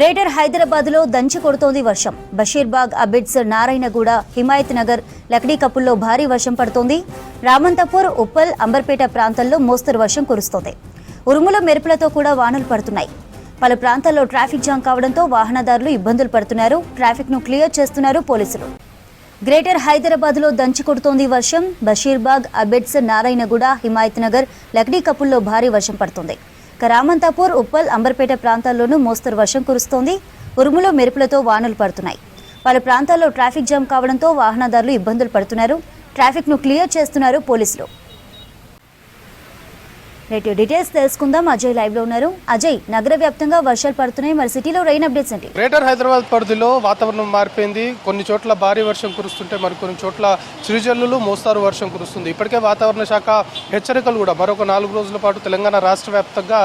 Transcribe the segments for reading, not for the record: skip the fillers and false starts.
Greater హైదరాబాద్లో దంచి కొడుతోంది వర్షం. బషీర్బాగ్, అబిడ్స్, నారాయణగూడ, హిమాయత్ నగర్, లక్డీకపుల్లో భారీ వర్షం పడుతోంది. రామంతపూర్, ఉప్పల్, అంబర్పేట ప్రాంతాల్లో మోస్తరు వర్షం కురుస్తోంది. ఉరుముల మెరుపులతో కూడా వానలు పడుతున్నాయి. పలు ప్రాంతాల్లో ట్రాఫిక్ జామ్ కావడంతో వాహనదారులు ఇబ్బందులు పడుతున్నారు. ట్రాఫిక్ ను క్లియర్ చేస్తున్నారు పోలీసులు. గ్రేటర్ హైదరాబాద్లో దంచి కొడుతోంది వర్షం. బషీర్బాగ్, అబిడ్స్, నారాయణగూడ, హిమాయత్ నగర్, లక్డీకపుల్లో భారీ వర్షం పడుతోంది. రామంతపూర్, ఉప్పల్, అంబర్పేట ప్రాంతాల్లోనూ మోస్తరు వర్షం కురుస్తోంది. ఉరుములు మెరుపులతో వానలు పడుతున్నాయి. పలు ప్రాంతాల్లో ట్రాఫిక్ జామ్ కావడంతో వాహనదారులు ఇబ్బందులు పడుతున్నారు. ట్రాఫిక్ ను క్లియర్ చేస్తున్నారు పోలీసులు. రేడియో డీటెయిల్స్ తెలుసుకుందాం. అజయ్ లైవ్ లో ఉన్నారు. అజయ్, నగర వ్యాప్తంగా వర్షాలు పడుతున్నాయి. మరి సిటీలో రెయిన్ అప్డేట్స్ ఏంటి? గ్రేటర్ హైదరాబాద్ పరిధిలో వాతావరణం మారిపోయింది. కొన్ని చోట్ల భారీ వర్షం కురుస్తుంటే మరికొన్ని చోట్ల చిరుజల్లులు, మోస్తారు వర్షం కురుస్తుంది. ఇప్పటికే వాతావరణ శాఖ హెచ్చరికలు కూడా మరొక 4 రోజుల పాటు తెలంగాణ రాష్ట్ర వ్యాప్తంగా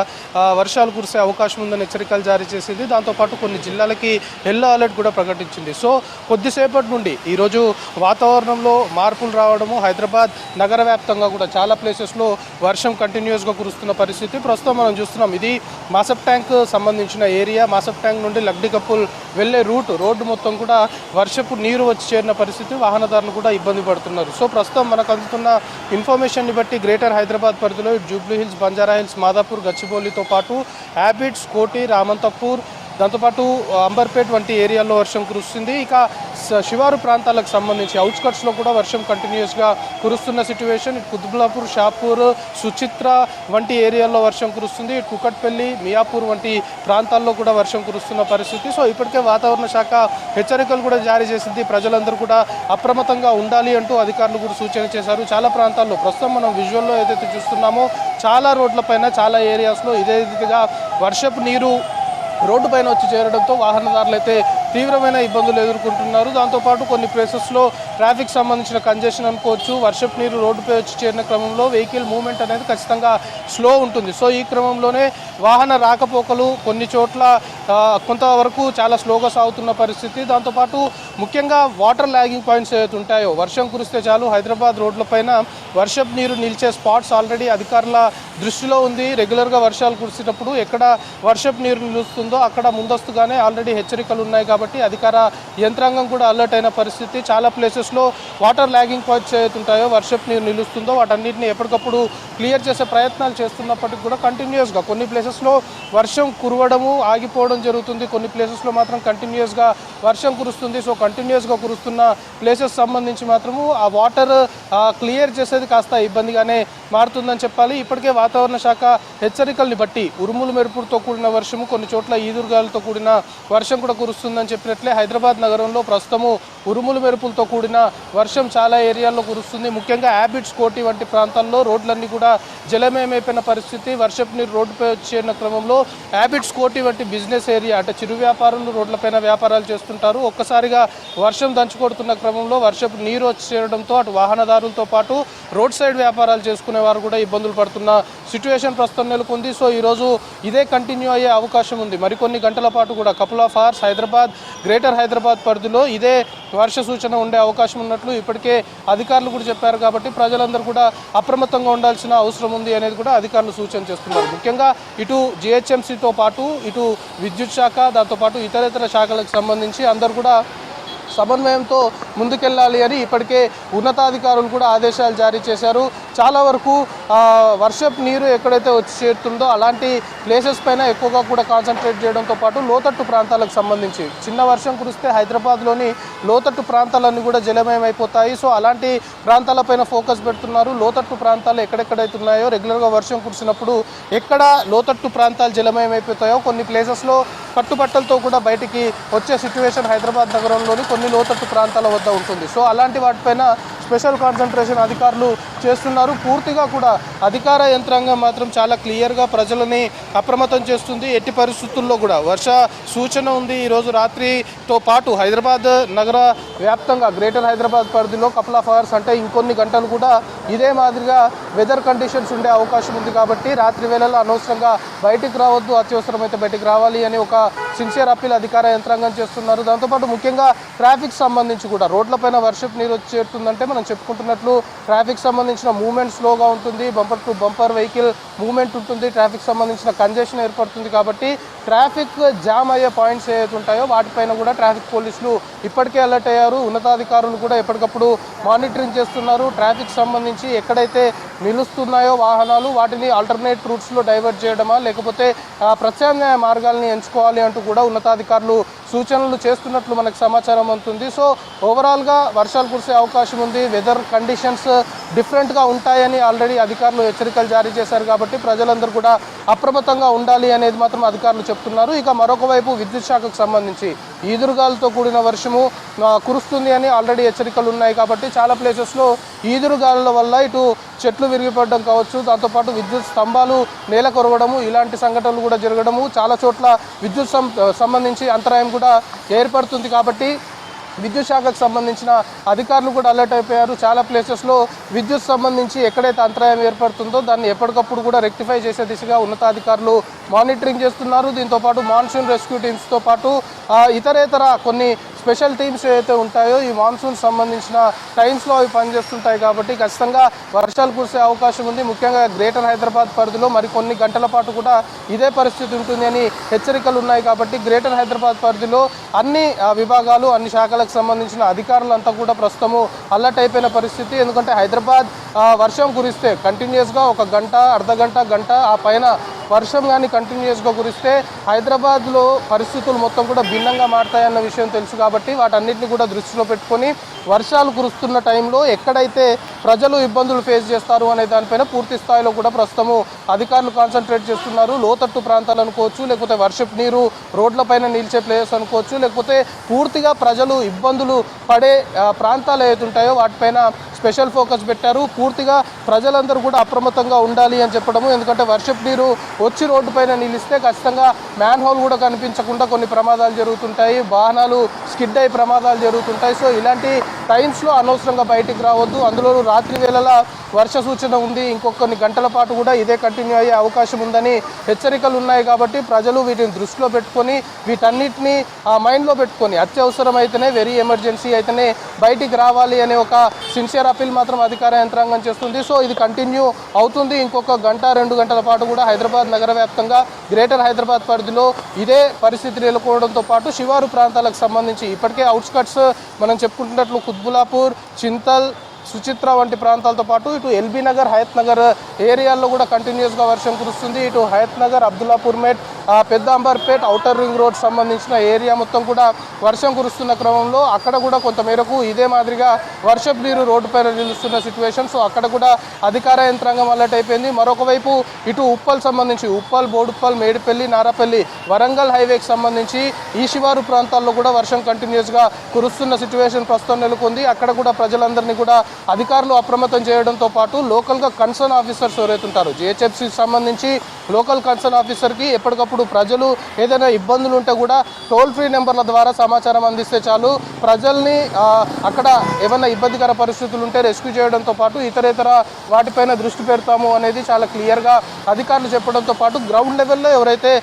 వర్షాలు కురిసే అవకాశం ఉందని హెచ్చరికలు జారీ చేసింది. దాంతోపాటు కొన్ని జిల్లాలకి ఎల్లో అలర్ట్ కూడా ప్రకటించింది. సో కొద్దిసేపటి నుండి ఈరోజు వాతావరణంలో మార్పులు రావడము, హైదరాబాద్ నగర వ్యాప్తంగా కూడా చాలా ప్లేసెస్లో వర్షం కంటిన్యూస్గా కురుస్తున్న పరిస్థితి ప్రస్తుతం మనం చూస్తున్నాం. ఇది మాసప్ ట్యాంక్ సంబంధించిన ఏరియా. మాసప్ ట్యాంక్ నుండి లక్డీకపుల్ వెళ్లే రోడ్డు మొత్తం కూడా వర్షపు నీరు వచ్చి చేరిన పరిస్థితి. వాహనదారులు కూడా ఇబ్బంది పడుతున్నారు. సో ప్రస్తుతం మనకు అందుతున్న ఇన్ఫర్మేషన్ని బట్టి గ్రేటర్ హైదరాబాద్ పరిధిలో జూబ్లీ హిల్స్, బంజారా హిల్స్, మాదాపూర్, గచ్చిబౌలితో పాటు హ్యాబిట్స్, కోటి, రామంతపూర్, దాంతోపాటు అంబర్పేట్ వంటి ఏరియాల్లో వర్షం కురుస్తుంది. ఇక శివారు ప్రాంతాలకు సంబంధించి అవుట్స్కట్స్లో కూడా వర్షం కంటిన్యూస్గా కురుస్తున్న సిచ్యువేషన్. కుతుబ్లాపూర్, షాపూర్, సుచిత్ర వంటి ఏరియాల్లో వర్షం కురుస్తుంది. కుకట్పల్లి, మియాపూర్ వంటి ప్రాంతాల్లో కూడా వర్షం కురుస్తున్న పరిస్థితి. సో ఇప్పటికే వాతావరణ శాఖ హెచ్చరికలు కూడా జారీ చేసింది. ప్రజలందరూ కూడా అప్రమత్తంగా ఉండాలి అంటూ అధికారులు కూడా సూచన చేశారు. చాలా ప్రాంతాల్లో ప్రస్తుతం మనం విజువల్లో ఏదైతే చూస్తున్నామో చాలా రోడ్లపైన, చాలా ఏరియాస్లో ఇదే విధంగా వర్షపు నీరు రోడ్డు పైన వచ్చి చేరడంతో వాహనదారులు అయితే తీవ్రమైన ఇబ్బందులు ఎదుర్కొంటున్నారు. దాంతోపాటు కొన్ని ప్లేసెస్లో ట్రాఫిక్ సంబంధించిన కంజెషన్ అనుకోవచ్చు. వర్షపు నీరు రోడ్డుపై వచ్చి చేరిన క్రమంలో వెహికల్ మూవ్మెంట్ అనేది ఖచ్చితంగా స్లో ఉంటుంది. సో ఈ క్రమంలోనే వాహన రాకపోకలు కొన్ని చోట్ల కొంతవరకు చాలా స్లోగా సాగుతున్న పరిస్థితి. దాంతోపాటు ముఖ్యంగా వాటర్ ల్యాగింగ్ పాయింట్స్ ఏవైతే ఉంటాయో, వర్షం కురిస్తే చాలు హైదరాబాద్ రోడ్లపైన వర్షపు నీరు నిలిచే స్పాట్స్ ఆల్రెడీ అధికారుల దృష్టిలో ఉంది. రెగ్యులర్గా వర్షాలు కురిసేటప్పుడు ఎక్కడ వర్షపు నీరు నిలుస్తుందో అక్కడ ముందస్తుగానే ఆల్రెడీ హెచ్చరికలు ఉన్నాయి కాబట్టి అధికార యంత్రాంగం కూడా అలర్ట్ అయిన పరిస్థితి. చాలా ప్లేసెస్లో వాటర్ ల్యాగింగ్ పాయింట్స్ ఏవైతే ఉంటాయో, వర్షపు నీరు నిలుస్తుందో వాటన్నిటిని ఎప్పటికప్పుడు క్లియర్ చేసే ప్రయత్నాలు చేస్తున్నప్పటికీ కూడా కంటిన్యూస్గా కొన్ని ప్లేసెస్లో వర్షం కురవడము, ఆగిపోవడం జరుగుతుంది. కొన్ని ప్లేసెస్లో మాత్రం కంటిన్యూస్గా వర్షం కురుస్తుంది. సో కంటిన్యూస్గా కురుస్తున్న ప్లేసెస్ సంబంధించి మాత్రము ఆ వాటర్ క్లియర్ చేసేది కాస్త ఇబ్బందిగానే మారుతుందని చెప్పాలి. ఇప్పటికే వాతావరణ శాఖ హెచ్చరికల్ని బట్టి ఉరుములు మెరుపులతో కూడిన వర్షము, కొన్ని చోట్ల ఈదురుగాలతో కూడిన వర్షం కూడా కురుస్తుందని చెప్పినట్లే హైదరాబాద్ నగరంలో ప్రస్తుతము ఉరుములు మెరుపులతో కూడిన వర్షం చాలా ఏరియాల్లో కురుస్తుంది. ముఖ్యంగా హ్యాబిట్స్, కోటి వంటి ప్రాంతాల్లో రోడ్లన్నీ కూడా జలమయమైపోయిన పరిస్థితి. వర్షపు నీరు రోడ్డుపై వచ్చేసిన క్రమంలో హ్యాబిట్స్, కోటి వంటి బిజినెస్ ఏరియా అంటే చిరు వ్యాపారులు రోడ్లపైన వ్యాపారాలు చేస్తుంటారు. ఒక్కసారిగా వర్షం దంచుకొడుతున్న క్రమంలో వర్షపు నీరు వచ్చి చేరడంతో అటు వాహనదారులతో పాటు రోడ్ సైడ్ వ్యాపారాలు చేసుకునే వారు కూడా ఇబ్బందులు పడుతున్న సిచ్యువేషన్ ప్రస్తుతం నెలకొంది. సో ఈరోజు ఇదే కంటిన్యూ అయ్యే అవకాశం ఉంది. మరికొన్ని గంటల పాటు కూడా couple of hours Hyderabad, greater Hyderabad పరిధిలో ఇదే వర్ష సూచన ఉండే అవకాశం ఉన్నట్లు ఇప్పటికే అధికారులు కూడా చెప్పారు. కాబట్టి ప్రజలందరూ కూడా అప్రమత్తంగా ఉండాల్సిన అవసరం ఉంది అనేది కూడా అధికారులు సూచన చేస్తున్నారు. ముఖ్యంగా ఇటు జిహెచ్ఎంసీతో పాటు ఇటు విద్యుత్ శాఖ, దాంతోపాటు ఇతరేతర శాఖలకు సంబంధించి అందరూ కూడా సమన్వయంతో ముందుకెళ్ళాలి అని ఇప్పటికే ఉన్నతాధికారులు కూడా ఆదేశాలు జారీ చేశారు. చాలా వరకు వర్షపు నీరు ఎక్కడైతే వచ్చి చేరుతుందో అలాంటి ప్లేసెస్ పైన ఎక్కువగా కూడా కాన్సన్ట్రేట్ చేయడంతో పాటు లోతట్టు ప్రాంతాలకు సంబంధించి చిన్న వర్షం కురిస్తే హైదరాబాద్లోని లోతట్టు ప్రాంతాలన్నీ కూడా జలమయం అయిపోతాయి. సో అలాంటి ప్రాంతాలపైన ఫోకస్ పెడుతున్నారు. లోతట్టు ప్రాంతాలు ఎక్కడెక్కడైతే ఉన్నాయో, రెగ్యులర్గా వర్షం కురిసినప్పుడు ఎక్కడ లోతట్టు ప్రాంతాలు జలమయం అయిపోతాయో కొన్ని ప్లేసెస్లో కట్టుబట్టలతో కూడా బయటికి వచ్చే సిచ్యువేషన్ హైదరాబాద్ నగరంలోని కొన్ని లోతట్టు ప్రాంతాల వద్ద ఉంటుంది. సో అలాంటి వాటిపైన స్పెషల్ కాన్సన్ట్రేషన్ అధికారులు చేస్తున్నారు. పూర్తిగా కూడా అధికార యంత్రాంగం మాత్రం చాలా క్లియర్గా ప్రజలని అప్రమత్తం చేస్తుంది. ఎట్టి పరిస్థితుల్లో కూడా వర్ష సూచన ఉంది. ఈరోజు రాత్రితో పాటు హైదరాబాద్ నగర వ్యాప్తంగా గ్రేటర్ హైదరాబాద్ పరిధిలో కపుల్ ఆఫ్ అవర్స్ అంటే ఇంకొన్ని గంటలు కూడా ఇదే మాదిరిగా వెదర్ కండిషన్స్ ఉండే అవకాశం ఉంది. కాబట్టి రాత్రి వేళల్లో అనవసరంగా బయటికి రావద్దు, అత్యవసరమైతే బయటికి రావాలి అని ఒక సిన్సియర్ అప్పీల్ అధికార యంత్రాంగం చేస్తున్నారు. దాంతోపాటు ముఖ్యంగా ట్రాఫిక్ సంబంధించి కూడా రోడ్లపైన వర్షపు నీరు వచ్చి చేరుతుందంటే మనం చెప్పుకుంటున్నట్లు ట్రాఫిక్ సంబంధించిన మూవ్మెంట్ స్లోగా ఉంటుంది, bumper to bumper vehicle movement ఉంటుంది, ట్రాఫిక్ సంబంధించిన కంజెషన్ ఏర్పడుతుంది. కాబట్టి ట్రాఫిక్ జామ్ అయ్యే పాయింట్స్ ఏవైతే ఉంటాయో వాటిపైన కూడా ట్రాఫిక్ పోలీసులు ఇప్పటికే అలర్ట్ అయ్యారు. ఉన్నతాధికారులు కూడా ఎప్పటికప్పుడు మానిటరింగ్ చేస్తున్నారు. ట్రాఫిక్ సంబంధించి ఎక్కడైతే నిలుస్తున్నాయో వాహనాలు వాటిని ఆల్టర్నేట్ రూట్స్లో డైవర్ట్ చేయడమా లేకపోతే ప్రత్యామ్నాయ మార్గాల్ని ఎంచుకోవాలి అంటూ కూడా ఉన్నతాధికారులు సూచనలు చేస్తున్నట్లు మనకు సమాచారం అందుతుంది. సో ఓవరాల్గా వర్షాలు కురిసే అవకాశం ఉంది. వెదర్ కండిషన్స్ డిఫరెంట్గా ఉంటాయని ఆల్రెడీ అధికారులు హెచ్చరికలు జారీ చేశారు. కాబట్టి ప్రజలందరూ కూడా అప్రమత్తంగా ఉండాలి అనేది మాత్రం అధికారులు చెప్తున్నారు. ఇక మరొక వైపు విద్యుత్ శాఖకు సంబంధించి ఈదురుగాలతో కూడిన వర్షము కురుస్తుంది అని ఆల్రెడీ హెచ్చరికలు ఉన్నాయి. కాబట్టి చాలా ప్లేసెస్లో ఈదురుగాలుల వల్ల ఇటు చెట్లు విరిగిపడడం కావచ్చు, దాంతోపాటు విద్యుత్ స్తంభాలు నేల కొరగడము ఇలాంటి సంఘటనలు కూడా జరగడము, చాలా చోట్ల విద్యుత్ సంబంధించి అంతరాయం కూడా ఏర్పడుతుంది. కాబట్టి విద్యుత్ శాఖకు సంబంధించిన అధికారులు కూడా అలర్ట్ అయిపోయారు. చాలా ప్లేసెస్లో విద్యుత్ సంబంధించి ఎక్కడైతే అంతరాయం ఏర్పడుతుందో దాన్ని ఎప్పటికప్పుడు కూడా రెక్టిఫై చేసే దిశగా ఉన్నతాధికారులు మానిటరింగ్ చేస్తున్నారు. దీంతోపాటు మాన్సూన్ రెస్క్యూ టీమ్స్తో పాటు ఇతరేతర కొన్ని స్పెషల్ టీమ్స్ ఏవైతే ఉంటాయో ఈ మాన్సూన్ సంబంధించిన టైమ్స్లో అవి పనిచేస్తుంటాయి. కాబట్టి ఖచ్చితంగా వర్షాలు కురిసే అవకాశం ఉంది. ముఖ్యంగా గ్రేటర్ హైదరాబాద్ పరిధిలో మరికొన్ని గంటల పాటు కూడా ఇదే పరిస్థితి ఉంటుంది అని హెచ్చరికలు ఉన్నాయి. కాబట్టి గ్రేటర్ హైదరాబాద్ పరిధిలో అన్ని విభాగాలు అన్ని శాఖలకు సంబంధించిన అధికారులంతా కూడా ప్రస్తుతము అలర్ట్ అయిపోయిన పరిస్థితి. ఎందుకంటే హైదరాబాద్ వర్షం కురిస్తే కంటిన్యూస్గా ఒక గంట అర్ధగంట గంట ఆ పైన వర్షం కానీ కంటిన్యూస్గా కురిస్తే హైదరాబాద్లో పరిస్థితులు మొత్తం కూడా భిన్నంగా మారుతాయన్న విషయం తెలుసు. కాబట్టి వాటన్నిటిని కూడా దృష్టిలో పెట్టుకొని వర్షాలు కురుస్తున్న టైంలో ఎక్కడైతే ప్రజలు ఇబ్బందులు ఫేస్ చేస్తారు అనే దానిపైన పూర్తి స్థాయిలో కూడా ప్రస్తుతము అధికారులు కాన్సన్ట్రేట్ చేస్తున్నారు. లోతట్టు ప్రాంతాలు అనుకోవచ్చు, లేకపోతే వర్షపు నీరు రోడ్లపైన నిలిచే ప్లేస్ అనుకోవచ్చు, లేకపోతే పూర్తిగా ప్రజలు ఇబ్బందులు పడే ప్రాంతాలు ఏవైతే ఉంటాయో వాటిపైన స్పెషల్ ఫోకస్ పెట్టారు. పూర్తిగా ప్రజలందరూ కూడా అప్రమత్తంగా ఉండాలి అని చెప్పడము. ఎందుకంటే వర్షపు నీరు వచ్చి రోడ్డు పైన నిలిస్తే ఖచ్చితంగా మ్యాన్ హోల్ కూడా కనిపించకుండా కొన్ని ప్రమాదాలు జరుగుతుంటాయి, వాహనాలు స్కిడ్ అయ్యి ప్రమాదాలు జరుగుతుంటాయి. సో ఇలాంటి టైమ్స్లో అనవసరంగా బయటికి రావద్దు. అందులో రాత్రి వేళలా వర్ష సూచన ఉంది, ఇంకొన్ని గంటల పాటు కూడా ఇదే కంటిన్యూ అయ్యే అవకాశం ఉందని హెచ్చరికలు ఉన్నాయి. కాబట్టి ప్రజలు వీటిని దృష్టిలో పెట్టుకొని వీటన్నిటిని మైండ్లో పెట్టుకొని అత్యవసరం అయితేనే వెరీ ఎమర్జెన్సీ అయితేనే బయటికి రావాలి అనే ఒక సిన్సియర్ అపీల్ మాత్రం అధికార యంత్రాంగం చేస్తుంది. సో ఇది కంటిన్యూ అవుతుంది. ఇంకొక గంట 2 గంటల పాటు కూడా హైదరాబాద్ నగర వ్యాప్తంగా గ్రేటర్ హైదరాబాద్ పరిధిలో ఇదే పరిస్థితి నెలకొనడంతో పాటు శివారు ప్రాంతాలకు సంబంధించి ఇప్పటికే అవుట్స్కట్స్ మనం చెప్పుకుంటున్నట్లు కుత్బులాపూర్, చింతల్, సుచిత్ర వంటి ప్రాంతాలతో పాటు ఇటు ఎల్బీ నగర్, హయత్ నగర్ ఏరియాల్లో కూడా కంటిన్యూస్గా వర్షం కురుస్తుంది. ఇటు హయత్ నగర్, అబ్దుల్లాపూర్ మేట్, పెద్ద అంబర్పేట్, ఔటర్ రింగ్ రోడ్ సంబంధించిన ఏరియా మొత్తం కూడా వర్షం కురుస్తున్న క్రమంలో అక్కడ కూడా కొంత మేరకు ఇదే మాదిరిగా వర్షపు నీరు రోడ్డు పైన నిలుస్తున్న సిచ్యువేషన్. సో అక్కడ కూడా అధికార యంత్రాంగం అలర్ట్ అయిపోయింది. మరొక వైపు ఇటు ఉప్పల్ సంబంధించి ఉప్పల్, బోడుప్పల్, మేడిపల్లి, నారాపల్లి, వరంగల్ హైవేకి సంబంధించి ఈ శివారు ప్రాంతాల్లో కూడా వర్షం కంటిన్యూస్గా కురుస్తున్న సిచ్యువేషన్ ప్రస్తుతం నెలకొంది. అక్కడ కూడా ప్రజలందరినీ కూడా అధికారులు అప్రమత్తం చేయడంతో పాటు లోకల్గా కన్సర్న్ ఆఫీసర్స్ ఎవరైతే ఉంటారో జిహెచ్ఎంసీకి సంబంధించి లోకల్ కన్సర్న్ ఆఫీసర్కి ఎప్పటికప్పుడు ప్రజలు ఏదైనా ఇబ్బందులు ఉంటే కూడా టోల్ ఫ్రీ నెంబర్ల ద్వారా సమాచారం అందిస్తే చాలు. ప్రజల్ని అక్కడ ఏమైనా ఇబ్బందికర పరిస్థితులు ఉంటే రెస్క్యూ చేయడంతో పాటు ఇతరేతర వాటిపైన దృష్టి పెడతాము అనేది చాలా క్లియర్గా అధికారులు చెప్పడంతో పాటు గ్రౌండ్ లెవెల్లో ఎవరైతే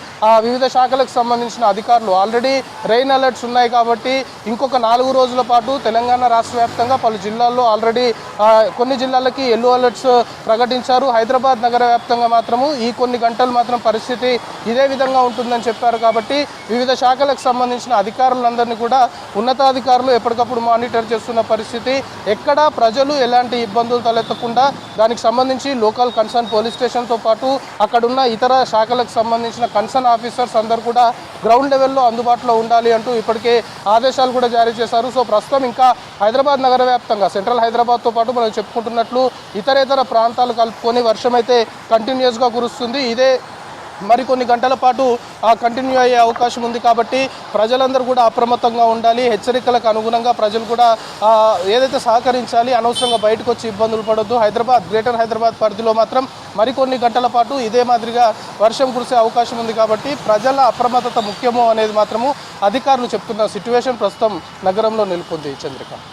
వివిధ శాఖలకు సంబంధించిన అధికారులు ఆల్రెడీ రెయిన్ అలర్ట్స్ ఉన్నాయి. కాబట్టి ఇంకొక 4 రోజుల పాటు తెలంగాణ రాష్ట్ర వ్యాప్తంగా పలు జిల్లాల్లో ఆల్రెడీ కొన్ని జిల్లాలకి ఎల్లో అలర్ట్స్ ప్రకటించారు. హైదరాబాద్ నగర వ్యాప్తంగా మాత్రము ఈ కొన్ని గంటలు మాత్రం పరిస్థితి ఇదే విధంగా ఉంటుందని చెప్పారు. కాబట్టి వివిధ శాఖలకు సంబంధించిన అధికారులందరినీ కూడా ఉన్నతాధికారులు ఎప్పటికప్పుడు మానిటర్ చేస్తున్న పరిస్థితి. ఎక్కడా ప్రజలు ఎలాంటి ఇబ్బందులు తలెత్తకుండా దానికి సంబంధించి లోకల్ కన్సర్న్ పోలీస్ స్టేషన్తో పాటు అక్కడున్న ఇతర శాఖలకు సంబంధించిన కన్సర్న్ ఆఫీసర్స్ అందరూ కూడా గ్రౌండ్ లెవెల్లో అందుబాటులో ఉండాలి అంటూ ఇప్పటికే ఆదేశాలు కూడా జారీ చేశారు. సో ప్రస్తుతం ఇంకా హైదరాబాద్ నగర వ్యాప్తంగా సెంట్రల్ హైదరాబాద్తో పాటు మనం చెప్పుకుంటున్నట్లు ఇతరేతర ప్రాంతాలు కలుపుకొని వర్షం అయితే కంటిన్యూస్గా కురుస్తుంది. ఇదే మరికొన్ని గంటల పాటు కంటిన్యూ అయ్యే అవకాశం ఉంది. కాబట్టి ప్రజలందరూ కూడా అప్రమత్తంగా ఉండాలి. హెచ్చరికలకు అనుగుణంగా ప్రజలు కూడా ఏదైతే సహకరించాలి, అనవసరంగా బయటకు వచ్చి ఇబ్బందులు పడొద్దు. గ్రేటర్ హైదరాబాద్ పరిధిలో మాత్రం మరికొన్ని గంటల పాటు ఇదే మాదిరిగా వర్షం కురిసే అవకాశం ఉంది. కాబట్టి ప్రజల అప్రమత్తత ముఖ్యమో అనేది మాత్రము అధికారులు చెప్తున్న సిట్యువేషన్ ప్రస్తుతం నగరంలో నెలకొంది. చంద్రిక.